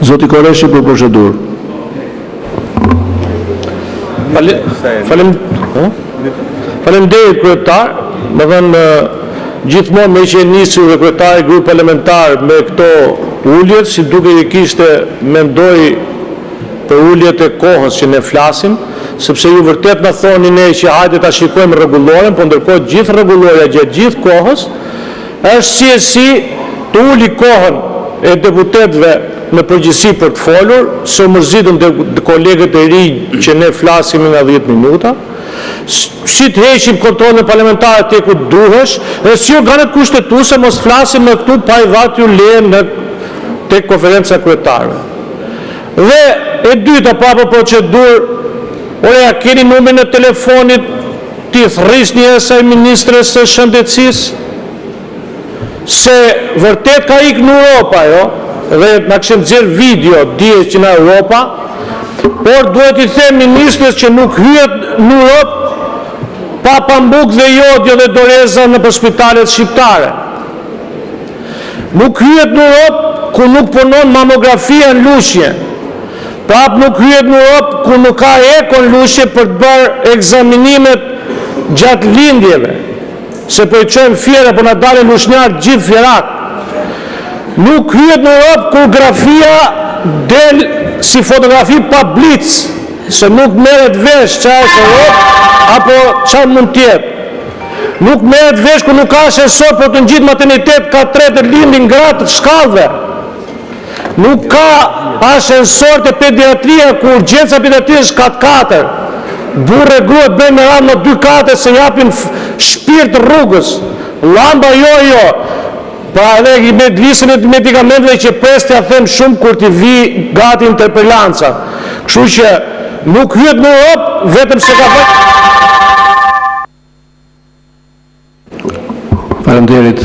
Zoti Koreshi për procedurë. Faleminderit kryetar, më thënë gjithmonë me që e nisur dhe kryetari grup parlamentar me këto ulljet, si duke i kishte mendoj për ulljet e kohës që ne flasim, sepse ju vërtet në thoni ne që hajde ta shikojmë rregulloren, po ndërkohë gjithë rregulloria gjatë gjithë kohës është si të uli kohën e deputetëve në përgjithësi për të folur, se mërzitëm dhe kolegët e rinj që ne flasim nga 10 minuta, si të heqim kontrolin parlamentar te ku duhesh, dhe si organet kushtetuese mos flasim me këtu pa i dhatë ju lejen tek konferenca kryetarëve. Dhe e dyta pa për procedurë, oreja keni numrin e telefonit ti thrisni asaj ministres së shëndetësisë, se vërtet ka ikë në Europa, jo? Dhe na kishim nxjerr video dihet që në Europa, por duhet i them ministres që nuk hyet në Europë pa pambuk dhe jodje dhe doreza në spitalet shqiptare. Nuk hyet në Europë ku nuk punon mamografia në Lushnjë. Prap nuk hyet në Europë ku nuk ka eko në Lushnjë për të bërë ekzaminimet gjatë lindjeve. Se po i çojmë fjera, po na dalin lushnjarë gjithë fjerat. Nuk hyet në Europë kur grafia del si fotografi pa blic, se nuk merret vesh çfarë është Europë apo çfarë mund të jetë. Nuk merret vesh kur nuk ka ascensor për të ngjitur maternitet ka 3 lindin gratë të shkallëve. Nuk ka ascensor të pediatria ku urgjenca pediatrisë ka 4. Burrë e grua bëjnë me radhë në 2 kate se japin shpirt rrugës. Lamba jo. Pra edhe me listën e medikamenteve që prestja them shumë kur t'i vi gati interpelanca. Kështu që nuk hyet në Europë vetëm se ka bërë. Faleminderit.